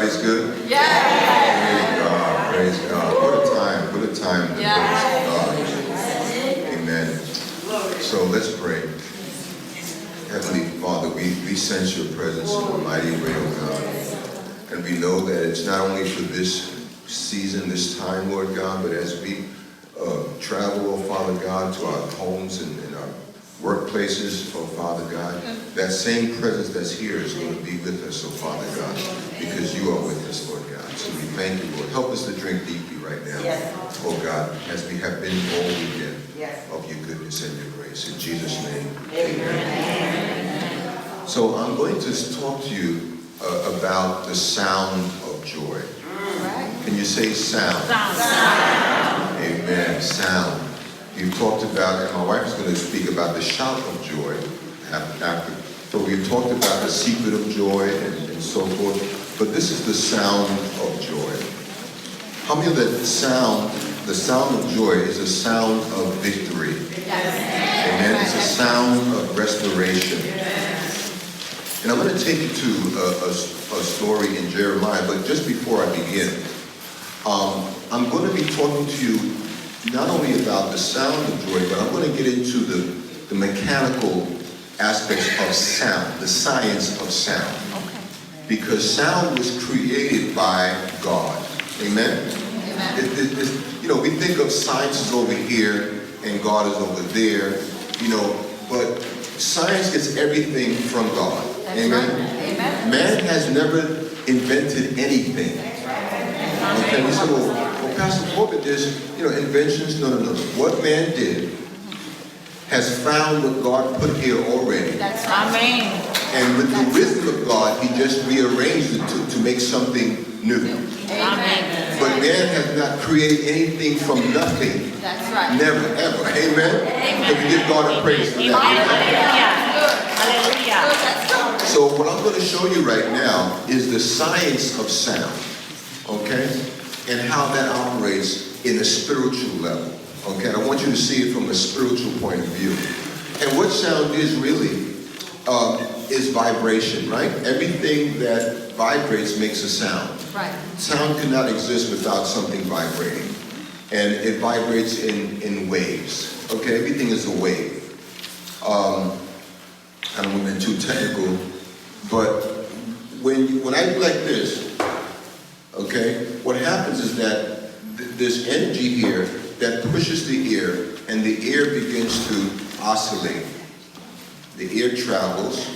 Everybody's good? Yeah. Praise God. What a time to Yeah. praise God. Amen. So let's pray. Heavenly Father, we sense your presence in a mighty way, oh God. And we know that it's not only for this season, this time, Lord God, but as we travel, oh Father God, to our homes and our workplaces, oh Father God, that same presence that's here is going to be with us, oh Father God, because you are with us, Lord God. So we thank you, Lord. Help us to drink deeply right now, oh God, as we have been all weekend of your goodness and your grace. In Jesus' name, amen. So I'm going to talk to you about the sound of joy. Can you say sound? Sound. Amen. Sound. We've talked about, and my wife is going to speak about the shout of joy after. So we've talked about the secret of joy and so forth. But this is the sound of joy. How many of the sound of joy is a sound of victory? Yes. Amen. It's a sound of restoration. And I'm going to take you to a story in Jeremiah, but just before I begin, I'm going to be talking to you not only about the sound of joy, but I'm going to get into the mechanical aspects of sound, the science of sound. Okay. Because sound was created by God. Amen? Amen. We think of science is over here and God is over there, but science gets everything from God. That's Amen? right. Amen. Man has never invented anything. Okay, we say, well, Pastor Corbett, there's, inventions. No. What man did has found what God put here already. That's Amen. And with the wisdom of God, he just rearranged it to make something new. Amen. But man has not created anything from nothing. That's right. Never, ever. Amen? Amen. So we give God a praise for that. Hallelujah. So what I'm going to show you right now is the science of sound. Okay? And how that operates in a spiritual level. Okay? And I want you to see it from a spiritual point of view. And what sound is really is vibration, right? Everything that vibrates makes a sound. Right. Sound cannot exist without something vibrating. And it vibrates in waves. Okay? Everything is a wave. I don't want to be too technical, but when I do like this, okay, what happens is that there's energy here that pushes the ear, and the ear begins to oscillate. The ear travels,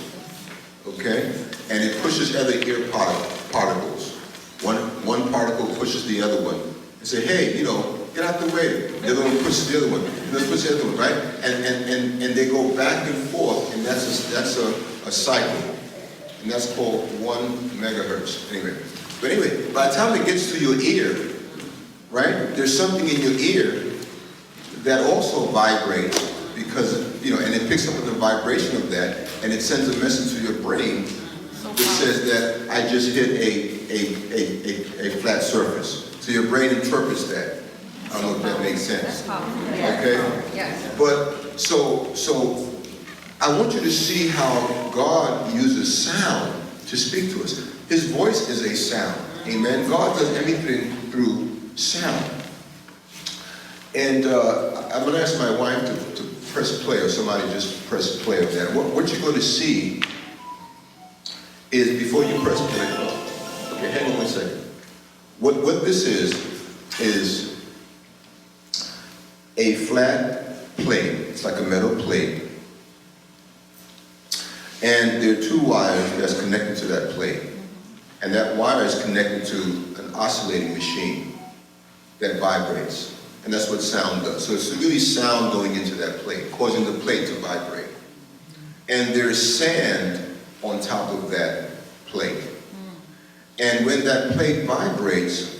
okay, and it pushes other ear particles. One particle pushes the other one and say, hey, get out the way. The other one pushes the other one. The other pushes the other one, right? And they go back and forth, and that's a cycle. And that's called 1 megahertz. Anyway, by the time it gets to your ear, right, there's something in your ear that also vibrates because, and it picks up on the vibration of that, and it sends a message to your brain that says that I just hit a flat surface. So your brain interprets that. I don't know if that makes sense. Okay? Yes. But so I want you to see how God uses sound to speak to us. His voice is a sound. Amen. God does everything through sound. And I'm going to ask my wife to press play, or somebody just press play of that. What you're going to see is, before you press play, okay, hang on one second. What this is a flat plate. It's like a metal plate. And there are 2 wires that's connected to that plate. And that wire is connected to an oscillating machine that vibrates. And that's what sound does. So it's really sound going into that plate, causing the plate to vibrate. And there's sand on top of that plate. And when that plate vibrates,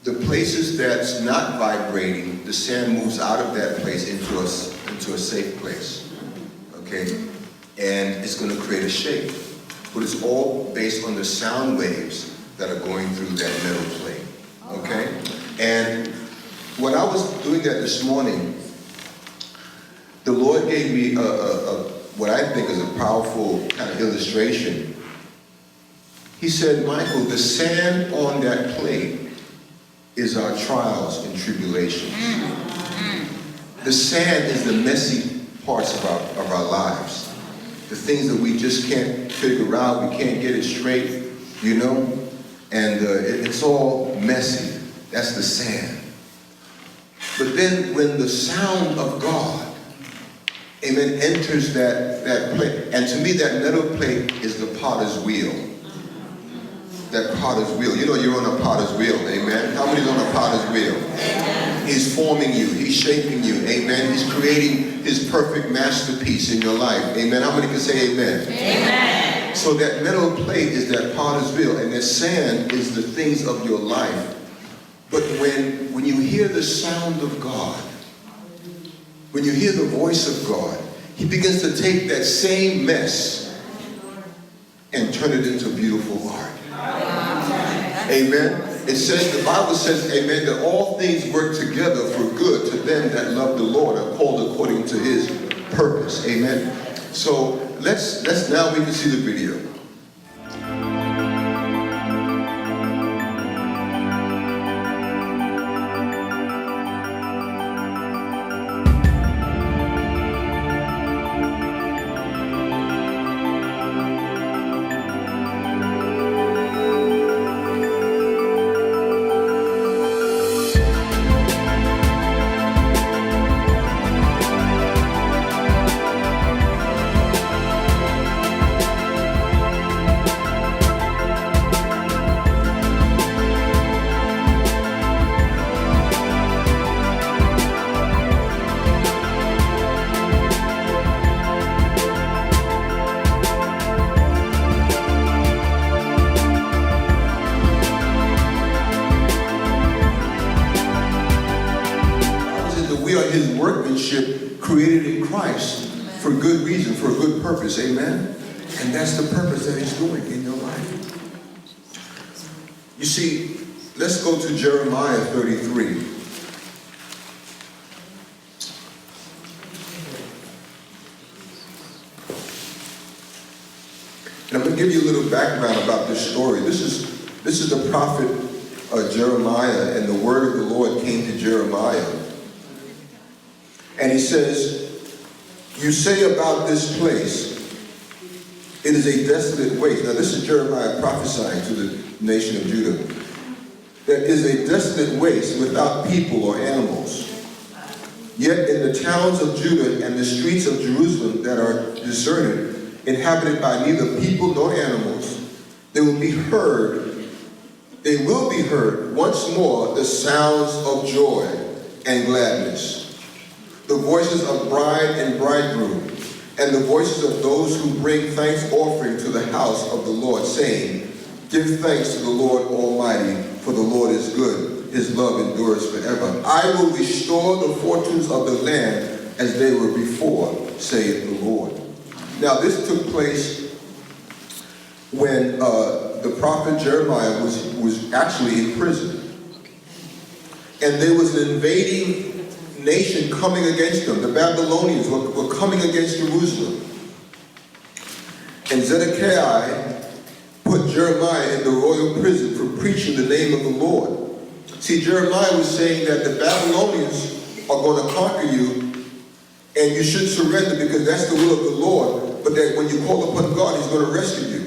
the places that's not vibrating, the sand moves out of that place into a safe place. Okay? And it's going to create a shape. But it's all based on the sound waves that are going through that metal plate. Okay? And when I was doing that this morning, the Lord gave me what I think is a powerful kind of illustration. He said, Michael, the sand on that plate is our trials and tribulations. The sand is the messy parts of our lives. The things that we just can't figure out, we can't get it straight, you know? And it's all messy. That's the sand. But then when the sound of God, amen, enters that plate, and to me that metal plate is the potter's wheel. That potter's wheel. You know you're on a potter's wheel, amen? How many's on a potter's wheel? Amen. He's forming you. He's shaping you, amen? He's creating his perfect masterpiece in your life, amen? How many can say amen? Amen. So that metal plate is that potter's wheel, and that sand is the things of your life. But when you hear the sound of God, when you hear the voice of God, he begins to take that same mess and turn it into beautiful art. Amen. It says, the Bible says, amen, that all things work together for good to them that love the Lord, are called according to his purpose. Amen. So let's now we can see the video. We are his workmanship created in Christ for good reason, for a good purpose, amen? And that's the purpose that he's doing in your life. You see, let's go to Jeremiah 33. And I'm going to give you a little background about this story. This is the prophet Jeremiah, and the word of the Lord came to Jeremiah. And he says, you say about this place, it is a desolate waste. Now this is Jeremiah prophesying to the nation of Judah. That is a desolate waste without people or animals. Yet in the towns of Judah and the streets of Jerusalem that are deserted, inhabited by neither people nor animals, they will be heard once more the sounds of joy and gladness. The voices of bride and bridegroom, and the voices of those who bring thanks offering to the house of the Lord, saying, give thanks to the Lord Almighty, for the Lord is good, his love endures forever. I will restore the fortunes of the land as they were before, saith the Lord. Now this took place when the prophet Jeremiah was actually in prison. And there was an invading nation coming against them. The Babylonians were coming against Jerusalem. And Zedekiah put Jeremiah in the royal prison for preaching the name of the Lord. See, Jeremiah was saying that the Babylonians are going to conquer you, and you should surrender because that's the will of the Lord, but that when you call upon God, he's going to rescue you.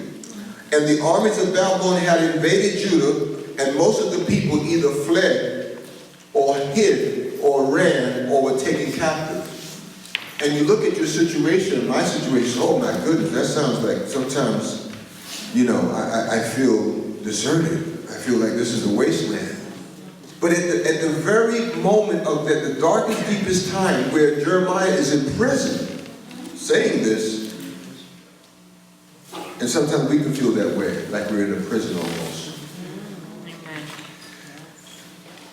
And the armies of Babylon had invaded Judah, and most of the people either fled or hid or ran or were taken captive. And you look at your situation, my situation, oh my goodness, that sounds like sometimes, you know, I feel deserted. I feel like this is a wasteland. But at the very moment of the darkest, deepest time where Jeremiah is in prison saying this, and sometimes we can feel that way, like we're in a prison almost.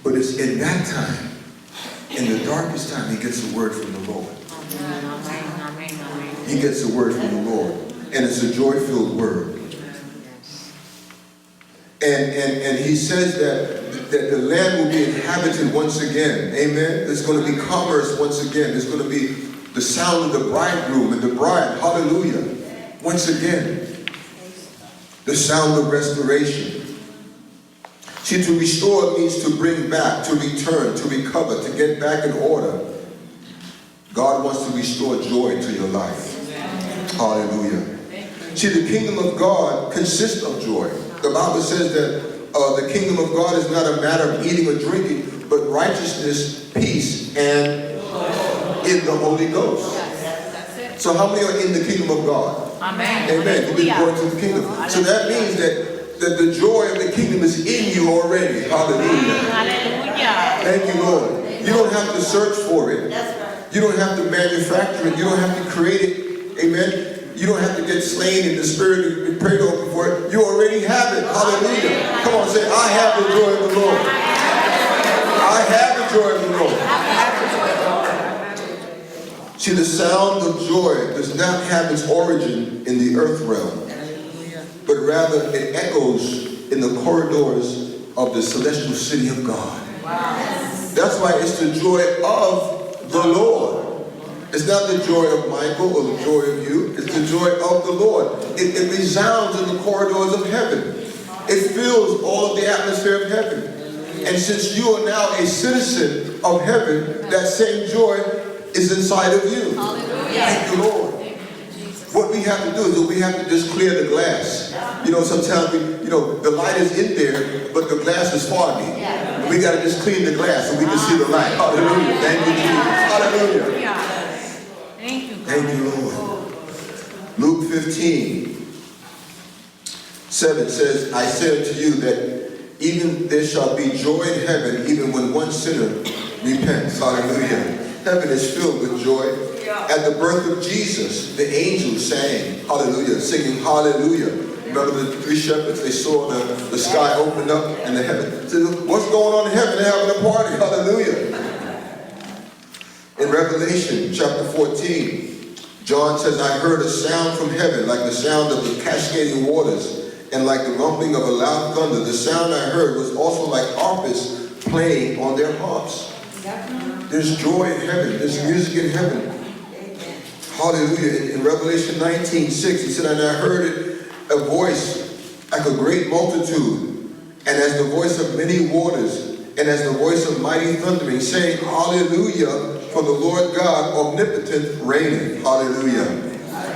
But it's in that time, in the darkest time, he gets a word from the Lord. He gets a word from the Lord. And it's a joy-filled word. And he says that the land will be inhabited once again. Amen. There's going to be commerce once again. There's going to be the sound of the bridegroom and the bride. Hallelujah. Once again. The the sound of restoration. See, to restore means to bring back, to return, to recover, to get back in order. God wants to restore joy to your life. Hallelujah. See, the kingdom of God consists of joy. The Bible says that the kingdom of God is not a matter of eating or drinking, but righteousness, peace, and in the Holy Ghost. So how many are in the kingdom of God? Amen. Amen. You've been born to the kingdom. So that means that the joy of the kingdom is in you already. Hallelujah. Hallelujah. Thank you, Lord. You don't have to search for it. You don't have to manufacture it. You don't have to create it. Amen. You don't have to get slain in the spirit and pray over for it. You already have it. Hallelujah. Come on, say, I have the joy of the Lord. I have the joy of the Lord. See, the sound of joy does not have its origin in the earth realm, but rather it echoes in the corridors of the celestial city of God. That's why it's the joy of the Lord. It's not the joy of Michael or the joy of you. It's the joy of the Lord. It resounds in the corridors of heaven. It fills all of the atmosphere of heaven. And since you are now a citizen of heaven, that same joy is inside of you. Thank you, Lord. What we have to do is that we have to just clear the glass. You know, sometimes the light is in there, but the glass is foggy. We got to just clean the glass so we can see the light. Hallelujah. Thank you, Jesus. Hallelujah. Thank you, God. Thank you, Lord. Luke 15:7 says, I say unto you that even there shall be joy in heaven, even when one sinner repents. Hallelujah. Heaven is filled with joy. At the birth of Jesus, the angels sang, hallelujah, singing hallelujah. Remember the three shepherds, they saw the sky open up and the heaven. Said, what's going on in heaven? They're having a party, hallelujah. In Revelation chapter 14, John says, I heard a sound from heaven like the sound of the cascading waters and like the rumbling of a loud thunder. The sound I heard was also like harpists playing on their harps. There's joy in heaven. There's music in heaven. Hallelujah. In Revelation 19:6, he said, and I heard a voice like a great multitude, and as the voice of many waters, and as the voice of mighty thundering, saying, hallelujah, for the Lord God omnipotent reigneth. Hallelujah.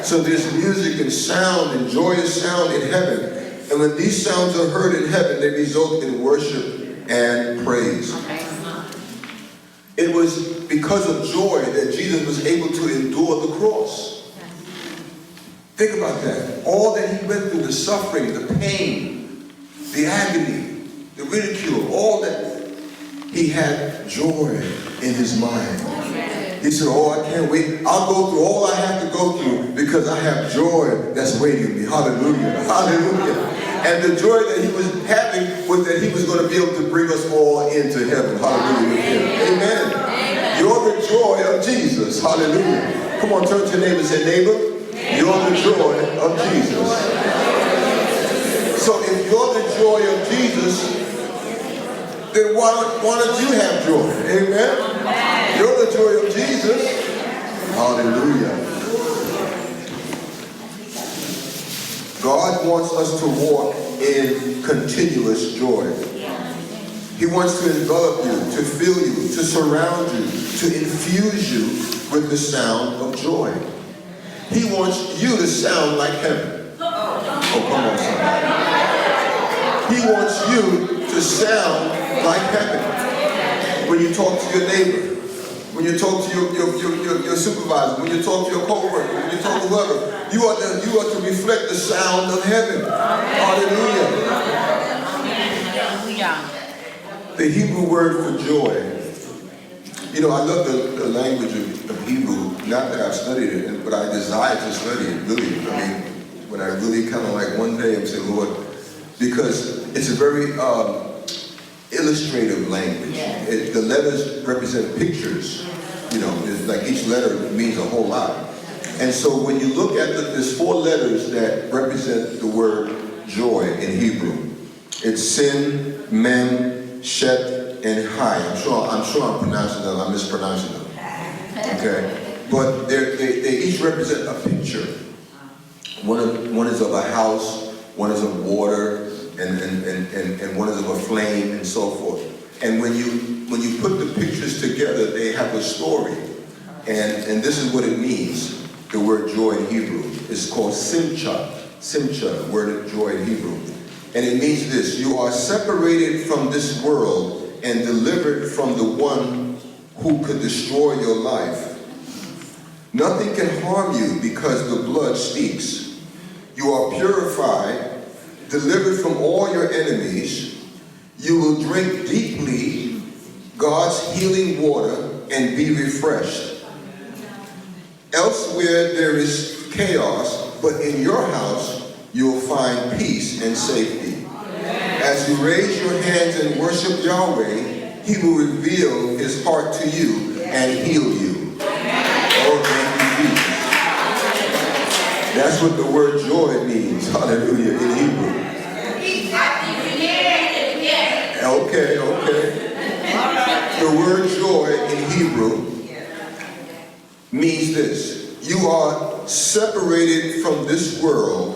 So there's music and sound and joyous sound in heaven. And when these sounds are heard in heaven, they result in worship and praise. It was because of joy that Jesus was able to endure the cross. Think about that. All that he went through, the suffering, the pain, the agony, the ridicule, all that, he had joy in his mind. He said, oh, I can't wait. I'll go through all I have to go through because I have joy that's waiting me. Hallelujah. Hallelujah. And the joy that he was having was that he was going to be able to bring us all into heaven. Hallelujah. Amen. Amen. You're the joy of Jesus. Hallelujah. Come on, turn to your neighbor and say, neighbor, you're the joy of Jesus. So if you're the joy of Jesus, then why don't you have joy? Amen. You're the joy of Jesus. Hallelujah. God wants us to walk in continuous joy. He wants to envelop you, to fill you, to surround you, to infuse you with the sound of joy. He wants you to sound like heaven. Oh, come on, somebody. He wants you to sound like heaven. When you talk to your neighbor, when you talk to your supervisor, when you talk to your co-worker, when you talk to whoever, you are to reflect the sound of heaven. Hallelujah. The Hebrew word for joy. You know, I love the language of Hebrew. Not that I've studied it, but I desire to study it, really. I mean, when I really kind of like one day I'm saying, Lord, because it's a very illustrative language. The letters represent pictures. You know, it's like each letter means a whole lot. And so when you look at there's four letters that represent the word joy in Hebrew. It's Sin, Mem, Shet, and Hai. I'm sure I'm pronouncing them. I'm mispronouncing them. Okay, but they each represent a picture. One is of a house. one is of water, and one is of a flame, and so forth. And when you put the pictures together, they have a story. And this is what it means, the word joy in Hebrew. It's called simcha. Simcha, the word of joy in Hebrew. And it means this: you are separated from this world and delivered from the one who could destroy your life. Nothing can harm you because the blood speaks. You are purified, delivered from all your enemies. You will drink deeply God's healing water and be refreshed. Elsewhere there is chaos, but in your house you will find peace and safety. As you raise your hands and worship Yahweh, He will reveal His heart to you and heal you. Oh, thank you, Jesus. That's what the word joy means, hallelujah, in Hebrew. Okay. The word joy in Hebrew means this: you are separated from this world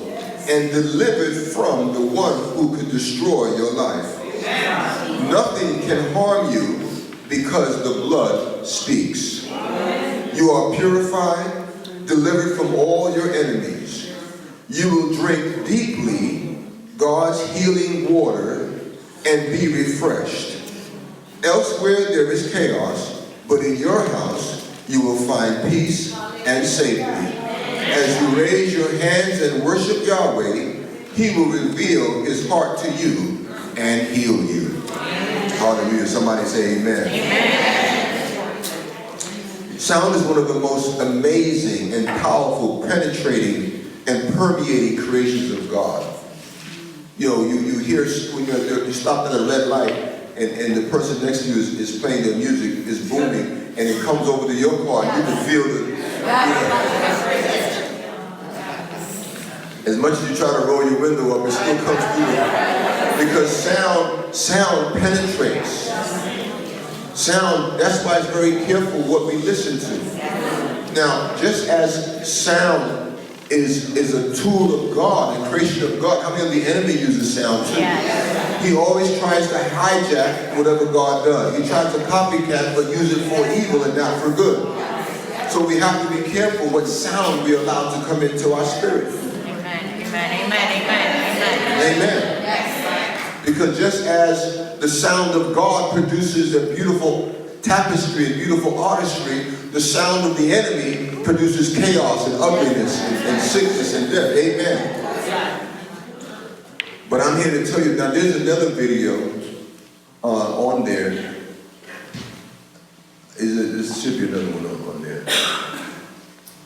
and delivered from the one who could destroy your life. Nothing can harm you because the blood speaks. You are purified, delivered from all your enemies. You will drink deeply God's healing water and be refreshed. Elsewhere there is chaos, but in your house you will find peace and safety. As you raise your hands and worship Yahweh, He will reveal His heart to you and heal you. Hallelujah. Somebody say amen. Amen. Sound is one of the most amazing and powerful, penetrating and permeating creations of God. You know, you hear, when you stop at a red light and the person next to you is playing their music, is booming, and it comes over to your car, and you can feel the, as much as you try to roll your window up, it still comes through. Because sound penetrates. Sound, that's why it's very careful what we listen to. Now, just as sound is a tool of God, a creation of God, how many of the enemy uses sound too? Yes. He always tries to hijack whatever God does. He tries to copycat, but use it for evil and not for good. So we have to be careful what sound we allow to come into our spirit. Amen. Yes. Because just as the sound of God produces a beautiful tapestry and beautiful artistry, the sound of the enemy produces chaos and ugliness and sickness and death. Amen. But I'm here to tell you, now there's another video on there. There should be another one on there.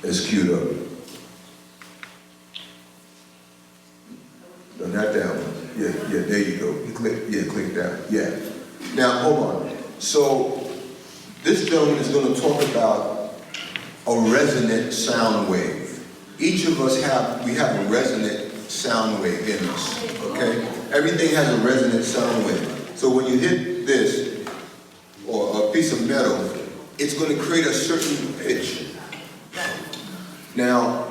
It's queued up. No, not that one. Yeah, there you go. Click that. Yeah. Now, hold on. So, this gentleman is going to talk about a resonant sound wave. Each of us have a resonant sound wave in us, okay? Everything has a resonant sound wave. So when you hit this, or a piece of metal, it's going to create a certain pitch. Now,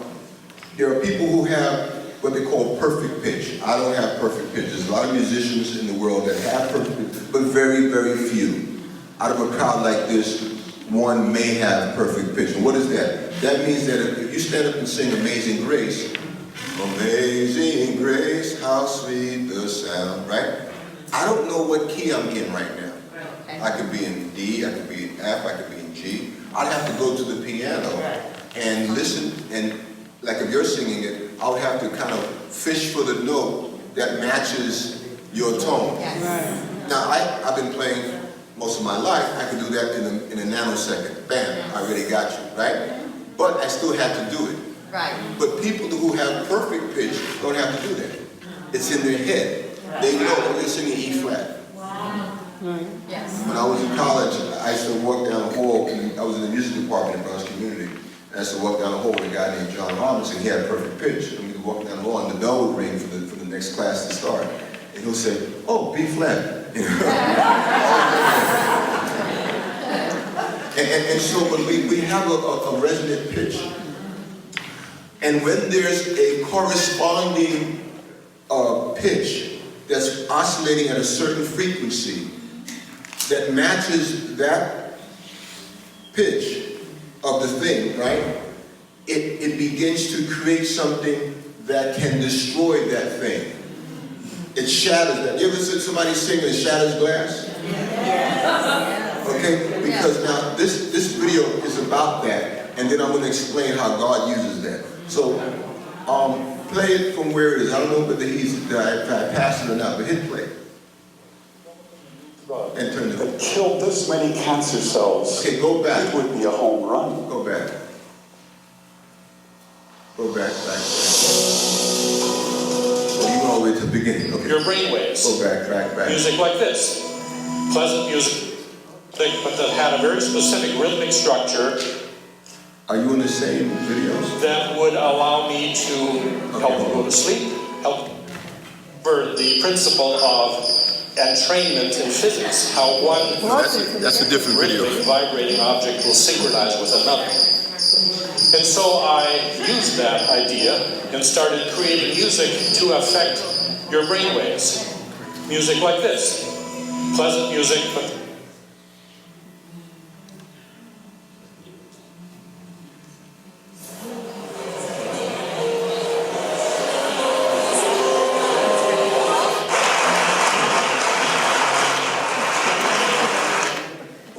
there are people who have what they call perfect pitch. I don't have perfect pitch. There's a lot of musicians in the world that have perfect pitch, but very, very few. Out of a crowd like this, one may have perfect pitch. And what is that? That means that if you stand up and sing Amazing Grace, Amazing Grace, how sweet the sound, right? I don't know what key I'm in right now. I could be in D, I could be in F, I could be in G. I'd have to go to the piano and listen, and like if you're singing it, I would have to kind of fish for the note that matches your tone. Now, I've been playing most of my life. I could do that in a nanosecond. Bam, I already got you, right? But I still have to do it. Right. But people who have perfect pitch don't have to do that. It's in their head. They know when they're singing E flat. Yes. When I was in college, I used to walk down the hall. I was in the music department in Bronx Community. And I used to walk down the hall with a guy named John Robinson. He had perfect pitch. And we would walk down the hall, and the bell would ring for the next class to start. And he'll say, "Oh, B flat." And so when we have a resonant pitch, and when there's a corresponding pitch that's oscillating at a certain frequency that matches that pitch of the thing, right? It begins to create something that can destroy that thing. It shatters that. You ever seen somebody sing that shatters glass? Okay, because now this video is about that, and then I'm going to explain how God uses that. So, play it from where it is. I don't know if I passed it or not, but hit play. And turn it that killed this many cancer cells. Okay, go back. It would be a home run. Go back. Go back. So you went all the way to the beginning. Okay. Your brainwaves. Go back. Music like this. Pleasant music, but that had a very specific rhythmic structure Are you in the same videos? that would allow me to help you go to sleep, help for the principle of entrainment in physics, how one That's a different video. rhythmic vibrating object will synchronize with another. And so I used that idea and started creating music to affect your brainwaves. Music like this. Pleasant music, but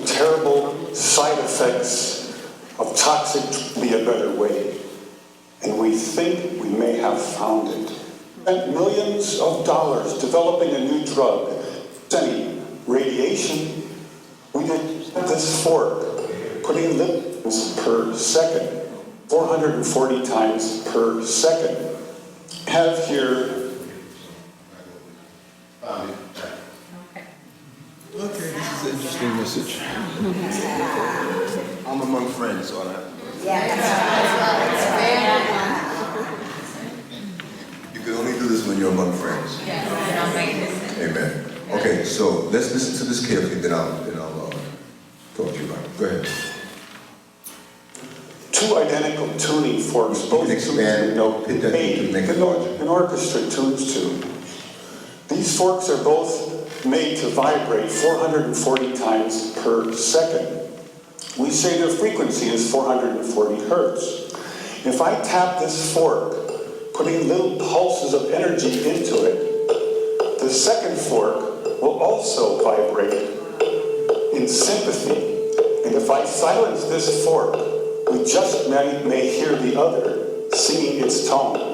Terrible side effects of toxic be a better way. And we think we may have found it. Spent millions of dollars developing a new drug, sending radiation. We did this fork, putting liters per second, 440 times per second. Have here Okay, this is an interesting message. I'm among friends, so I You can only do this when you're among friends. Amen. Okay, so let's listen to this carefully, then I'll talk to you about it. Go ahead. two identical tuning forks, You both can expand, hit that to make it larger. an orchestra tunes to. These forks are both made to vibrate 440 times per second. We say their frequency is 440 hertz. If I tap this fork, putting little pulses of energy into it, the second fork will also vibrate in sympathy. And if I silence this fork, we just may hear the other singing its tone.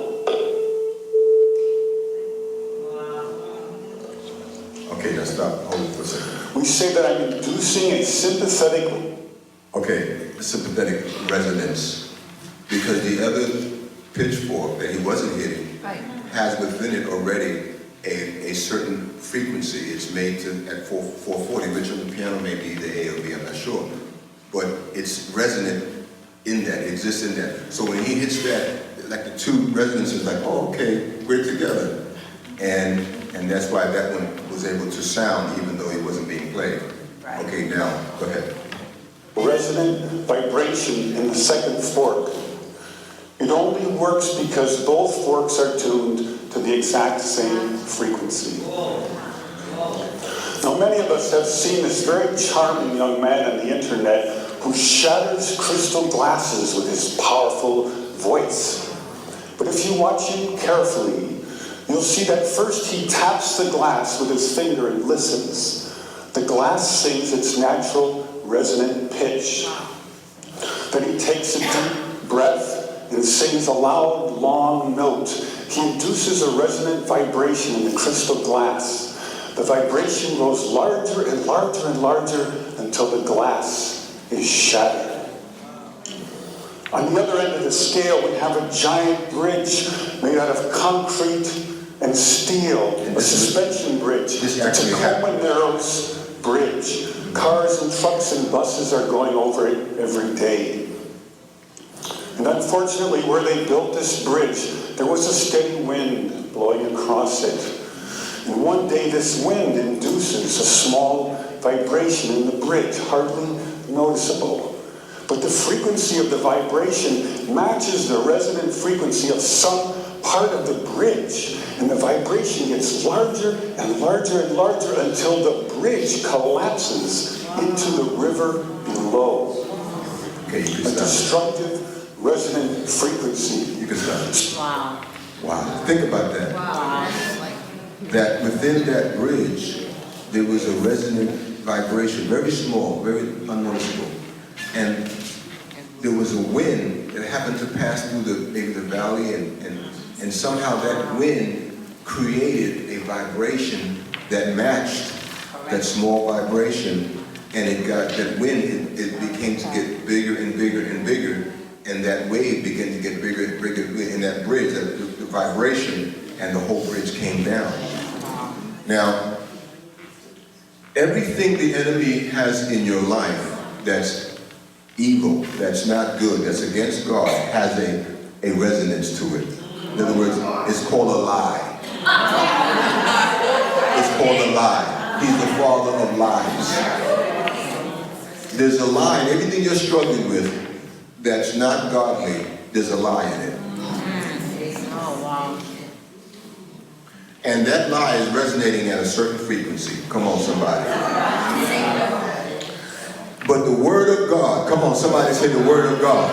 Okay, now stop. Hold it for a second. We say that I'm inducing a sympathetic. Okay, sympathetic resonance. Because the other pitchfork that he wasn't hitting has within it already a certain frequency. It's made to at 440, which on the piano may be the A or B, I'm not sure. But it's resonant in that, it exists in that. So when he hits that, like the two resonances, like, oh, okay, we're together. And that's why that one was able to sound even though it wasn't being played. Right. Okay, now, go ahead. Resonant vibration in the second fork. It only works because both forks are tuned to the exact same frequency. Now, many of us have seen this very charming young man on the internet who shatters crystal glasses with his powerful voice. But if you watch him carefully, you'll see that first he taps the glass with his finger and listens. The glass sings its natural resonant pitch. Then he takes a deep breath and sings a loud, long note. He induces a resonant vibration in the crystal glass. The vibration grows larger and larger and larger until the glass is shattered. On the other end of the scale, we have a giant bridge made out of concrete and steel, a suspension bridge, the Tacoma Narrows Bridge. Cars and trucks and buses are going over it every day. And unfortunately, where they built this bridge, there was a steady wind blowing across it. And one day this wind induces a small vibration in the bridge, hardly noticeable. But the frequency of the vibration matches the resonant frequency of some part of the bridge, and the vibration gets larger and larger and larger until the bridge collapses into the river below. Okay, you can A stop. destructive resonant frequency. You can stop. Wow. Wow. Think about that. Wow. That within that bridge, there was a resonant vibration, very small, very unnoticeable. And there was a wind that happened to pass through maybe the valley, and somehow that wind created a vibration that matched that small vibration, and it got that wind, it became to get bigger and bigger and bigger, and that wave began to get bigger and bigger in that bridge, the vibration, and the whole bridge came down. Now, everything the enemy has in your life that's evil, that's not good, that's against God, has a resonance to it. In other words, it's called a lie. It's called a lie. He's the father of lies. There's a lie in everything you're struggling with that's not godly. There's a lie in it. Oh, wow. And that lie is resonating at a certain frequency. Come on, somebody. But the Word of God, come on, somebody say the Word of God.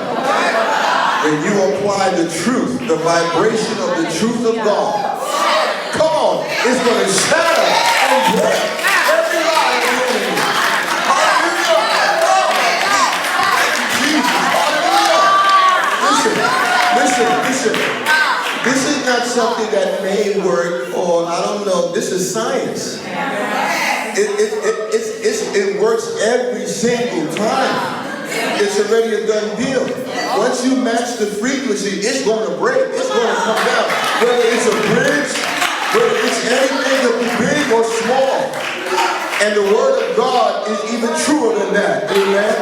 When you apply the truth, the vibration of the truth of God, come on, it's going to shatter and break every lie of the enemy. Hallelujah. Thank you, Jesus. Hallelujah. Listen. This is not something that may work, or I don't know. This is science. It works every single time. It's already a done deal. Once you match the frequency, it's going to break. It's going to come down. Whether it's a bridge, whether it's anything that be big or small. And the Word of God is even truer than that. Amen.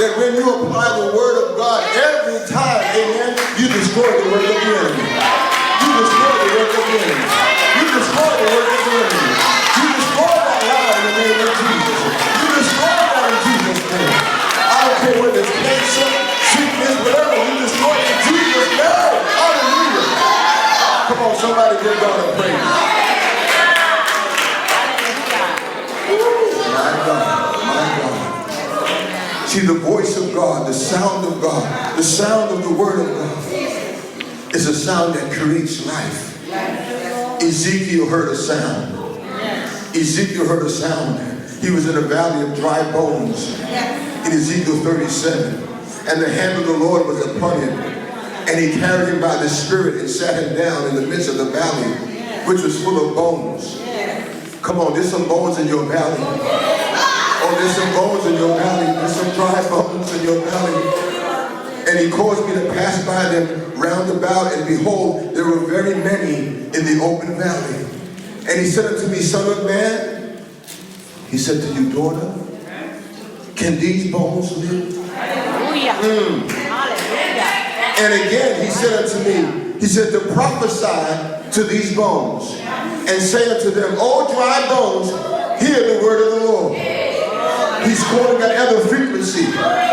That when you apply the Word of God every time, amen, you destroy the work of the enemy. You destroy the work of the enemy. You destroy the work of the enemy. You destroy that lie in the name of Jesus. You destroy that in Jesus' name. I don't care whether it's cancer, sickness, whatever, you destroy it in Jesus' name. Hallelujah. Come on, somebody give God a praise. My God, my God. See, the voice of God, the sound of God, the sound of the Word of God is a sound that creates life. Ezekiel heard a sound. Ezekiel heard a sound. He was in a valley of dry bones in Ezekiel 37. And the hand of the Lord was upon him. And he carried him by the Spirit and sat him down in the midst of the valley, which was full of bones. Come on, there's some bones in your valley. Oh, there's some bones in your valley. There's some dry bones in your valley. And he caused me to pass by them round about, and behold, there were very many in the open valley. And he said unto me, Son of man, he said to you, daughter, can these bones live? Hallelujah. Hallelujah. And again he said unto me, he said to prophesy to these bones, and say unto them, O dry bones, hear the word of the Lord. He's quoting another frequency.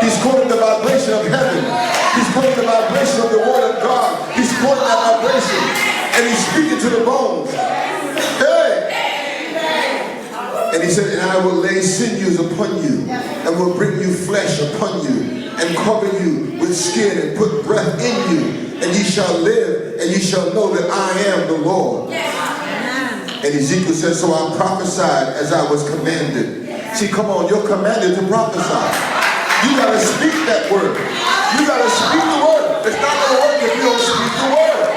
He's quoting the vibration of heaven. He's quoting the vibration of the Word of God. He's quoting that vibration. And he's speaking to the bones. Hey! And he said, and I will lay sinews upon you, and will bring you flesh upon you, and cover you with skin, and put breath in you, and ye shall live, and ye shall know that I am the Lord. And Ezekiel said, so I prophesied as I was commanded. See, come on, you're commanded to prophesy. You got to speak that word. You got to speak the word. It's not going to work if you don't speak the word.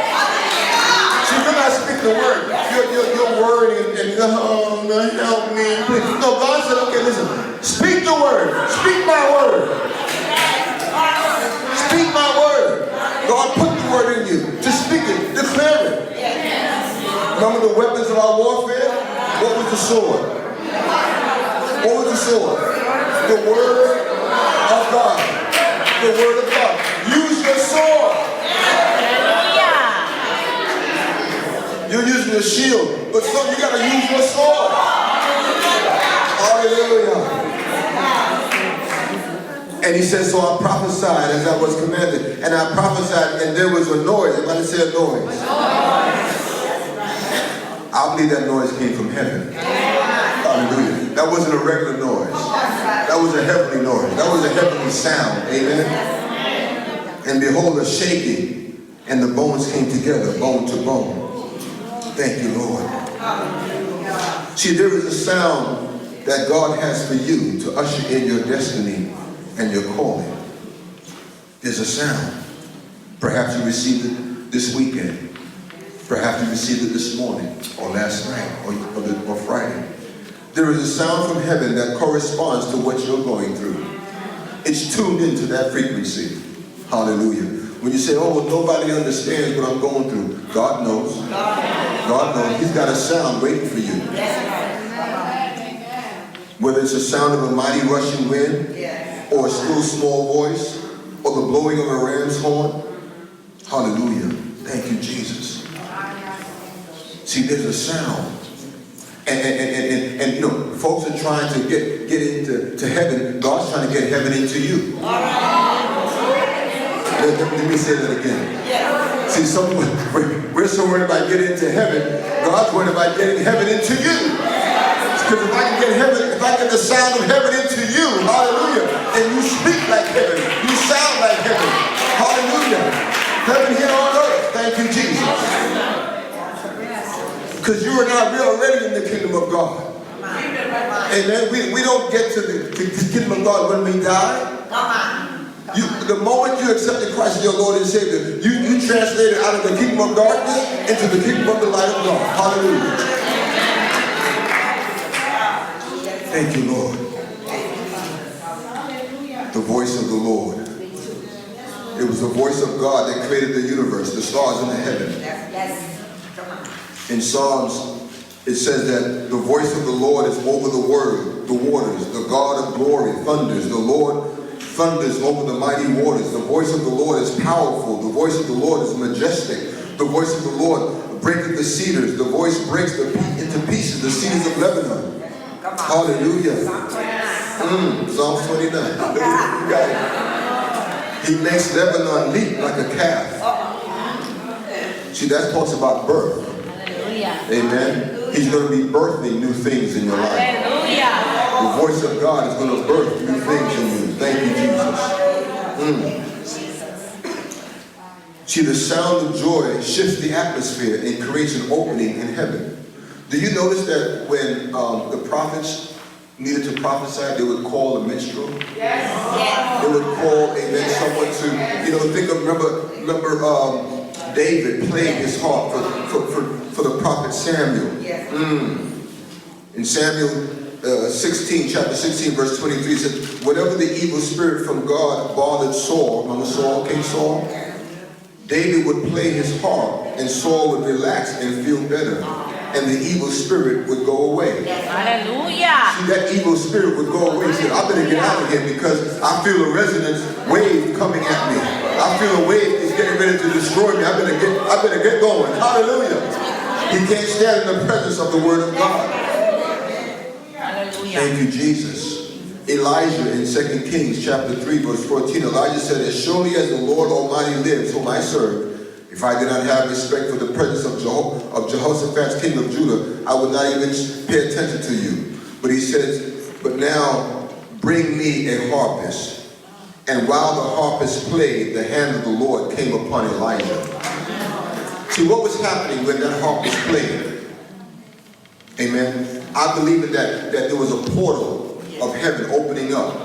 See, you're not speaking the word. You're worrying and oh, help me. Please. No, God said, okay, listen. Speak the word. Speak my word. Speak my word. God put the word in you. Just speak it. Declare it. Remember the weapons of our warfare? What was the sword? What was the sword? The word of God. The word of God. Use your sword. Hallelujah. You're using a shield, but so you got to use your sword. Hallelujah. And he said, so I prophesied as I was commanded. And I prophesied, and there was a noise. Everybody say a noise. I believe that noise came from heaven. Hallelujah. That wasn't a regular noise. That was a heavenly noise. That was a heavenly sound. Amen. And behold, a shaking, and the bones came together, bone to bone. Thank you, Lord. See, there is a sound that God has for you to usher in your destiny and your calling. There's a sound. Perhaps you received it this weekend. Perhaps you received it this morning, or last night, or Friday. There is a sound from heaven that corresponds to what you're going through. It's tuned into that frequency. Hallelujah. When you say, oh, well, nobody understands what I'm going through, God knows. God knows. He's got a sound waiting for you. Whether it's the sound of a mighty rushing wind, or a still small voice, or the blowing of a ram's horn. Hallelujah. Thank you, Jesus. See, there's a sound. And you know, folks are trying to get into heaven. God's trying to get heaven into you. Let me say that again. See, we're so worried about getting into heaven. God's worried about getting heaven into you. Because if I can get heaven, if I get the sound of heaven into you, hallelujah, and you speak like heaven, you sound like heaven, hallelujah. Heaven here on earth. Thank you, Jesus. Because you and I, we're already in the kingdom of God. Amen. We don't get to the kingdom of God when we die. The moment you accepted Christ as your Lord and Savior, you translated out of the kingdom of darkness into the kingdom of the light of God. Hallelujah. Thank you, Lord. The voice of the Lord. It was the voice of God that created the universe, the stars in the heaven. In Psalms, it says that the voice of the Lord is over the waters. The God of glory thunders. The Lord thunders over the mighty waters. The voice of the Lord is powerful. The voice of the Lord is majestic. The voice of the Lord breaketh the cedars. The voice breaks into pieces the cedars of Lebanon. Hallelujah. Psalm 29. Hallelujah. You got it. He makes Lebanon leap like a calf. See, that talks about birth. Amen. He's going to be birthing new things in your life. The voice of God is going to birth new things in you. Thank you, Jesus. See, the sound of joy shifts the atmosphere and creates an opening in heaven. Do you notice that when the prophets needed to prophesy, they would call a minstrel? Yes. They would call, amen, someone to, remember David played his harp for the prophet Samuel. Yes. In Samuel chapter 16, verse 23, it says, whatever the evil spirit from God bothered Saul, remember Saul, King Saul? David would play his harp, and Saul would relax and feel better. And the evil spirit would go away. Hallelujah. See, that evil spirit would go away. He said, I better get out of here because I feel a resonance wave coming at me. I feel a wave is getting ready to destroy me. I better get going. Hallelujah. He can't stand in the presence of the word of God. Hallelujah. Thank you, Jesus. Elijah in 2 Kings chapter 3, verse 14, Elijah said, as surely as the Lord Almighty lives, whom I serve, if I did not have respect for the presence of Jehoshaphat, king of Judah, I would not even pay attention to you. But he says, but now bring me a harpist. And while the harpist played, the hand of the Lord came upon Elijah. See, what was happening when that harpist played? Amen. I believe in that there was a portal of heaven opening up.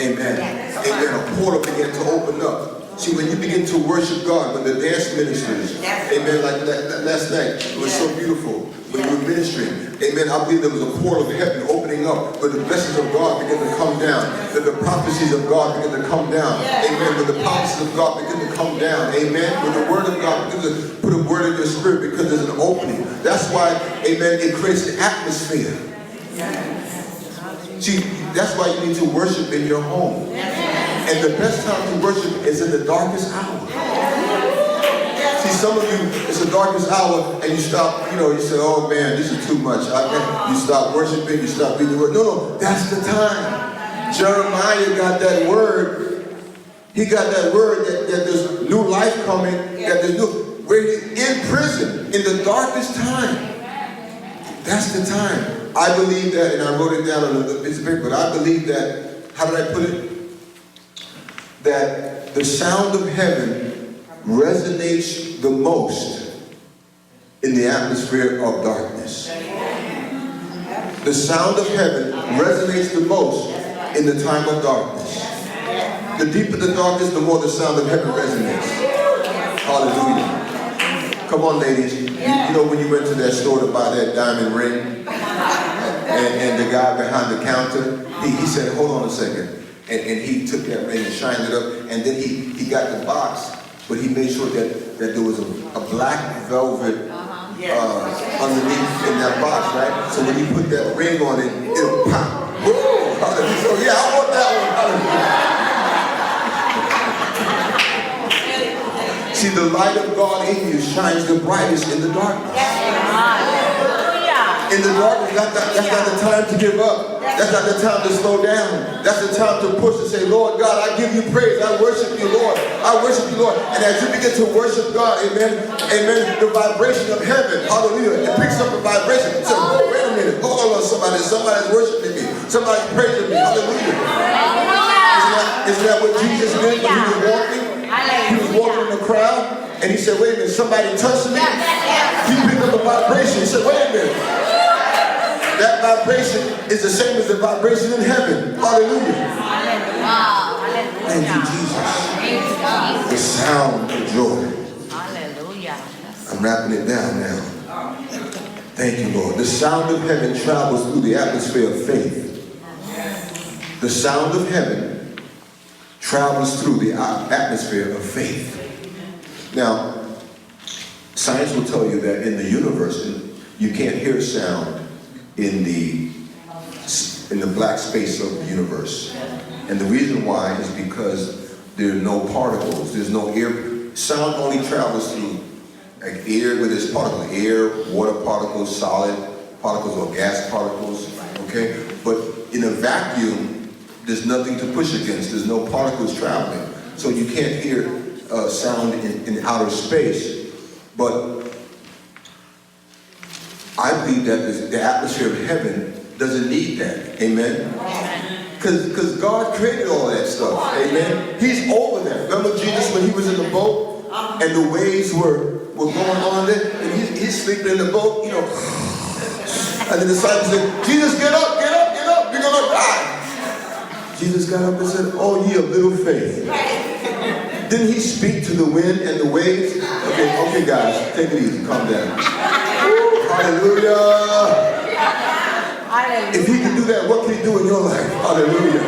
Amen. Amen. A portal began to open up. See, when you begin to worship God, when the dance ministers, amen, like last night, it was so beautiful when you were ministering. Amen. I believe there was a portal of heaven opening up where the blessings of God begin to come down, that the prophecies of God begin to come down. Amen. Where the promises of God begin to come down. Amen. Where the word of God begins to put a word in your spirit because there's an opening. That's why, amen, it creates an atmosphere. See, that's why you need to worship in your home. And the best time to worship is in the darkest hour. See, some of you, it's the darkest hour, and you stop, you say, oh man, this is too much. You stop worshiping, you stop reading the word. No, that's the time. Jeremiah got that word. He got that word that there's new life coming, that there's new, where he's in prison, in the darkest time. That's the time. I believe that, and I wrote it down on a piece of paper, but I believe that, how did I put it? That the sound of heaven resonates the most in the atmosphere of darkness. The sound of heaven resonates the most in the time of darkness. The deeper the darkness, the more the sound of heaven resonates. Hallelujah. Come on, ladies. You know when you went to that store to buy that diamond ring, and the guy behind the counter, he said, hold on a second. And he took that ring and shined it up, and then he got the box, but he made sure that there was a black velvet underneath in that box, right? So when you put that ring on it, it'll pop. Whoa! Hallelujah. So yeah, I want that one. Hallelujah. See, the light of God in you shines the brightest in the darkness. In the darkness, that's not the time to give up. That's not the time to slow down. That's the time to push and say, Lord God, I give you praise. I worship you, Lord. I worship you, Lord. And as you begin to worship God, amen, amen, the vibration of heaven, hallelujah, it picks up a vibration. So, oh, wait a minute, hold on, somebody's worshiping me. Somebody's praising me, hallelujah. Isn't that what Jesus did when he was walking? He was walking in the crowd, and he said, wait a minute, somebody touched me. He picked up a vibration. He said, wait a minute. That vibration is the same as the vibration in heaven. Hallelujah. Thank you, Jesus. The sound of joy. Hallelujah. I'm wrapping it down now. Thank you, Lord. The sound of heaven travels through the atmosphere of faith. The sound of heaven travels through the atmosphere of faith. Now, science will tell you that in the universe, you can't hear sound in the black space of the universe. And the reason why is because there are no particles. There's no air. Sound only travels through like air, where there's particles. Air, water particles, solid particles, or gas particles. Okay? But in a vacuum, there's nothing to push against. There's no particles traveling. So you can't hear sound in outer space. But I believe that the atmosphere of heaven doesn't need that. Amen? Because God created all that stuff. Amen? He's over that. Remember Jesus when he was in the boat and the waves were going on there? And he's sleeping in the boat, you know. And the disciples said, Jesus, get up, get up, get up. You're going to die. Jesus got up and said, oh, ye of little faith. Didn't he speak to the wind and the waves? Okay, guys, take it easy, calm down. Hallelujah. If he can do that, what can he do in your life? Hallelujah.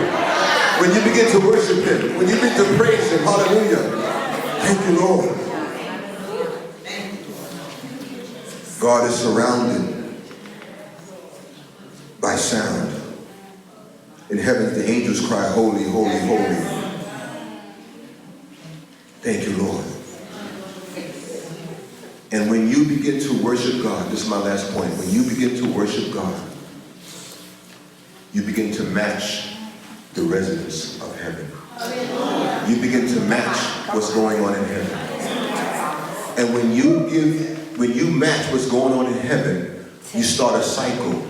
When you begin to worship him, when you begin to praise him, hallelujah. Thank you, Lord. God is surrounded by sound. In heaven, the angels cry, holy, holy, holy. Thank you, Lord. And when you begin to worship God, this is my last point, when you begin to worship God, you begin to match the resonance of heaven. You begin to match what's going on in heaven. And when you match what's going on in heaven, you start a cycle.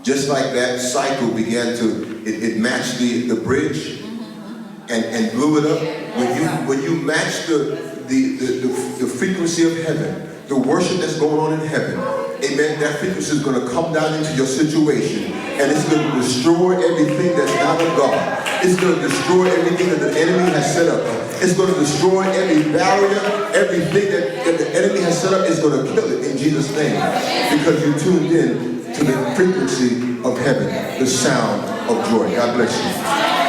Just like that cycle began to, it matched the bridge and blew it up. When you match the frequency of heaven, the worship that's going on in heaven, amen, that frequency is going to come down into your situation and it's going to destroy everything that's not of God. It's going to destroy everything that the enemy has set up. It's going to destroy every barrier, everything that the enemy has set up is going to kill it in Jesus' name. Because you tuned in to the frequency of heaven, the sound of joy. God bless you.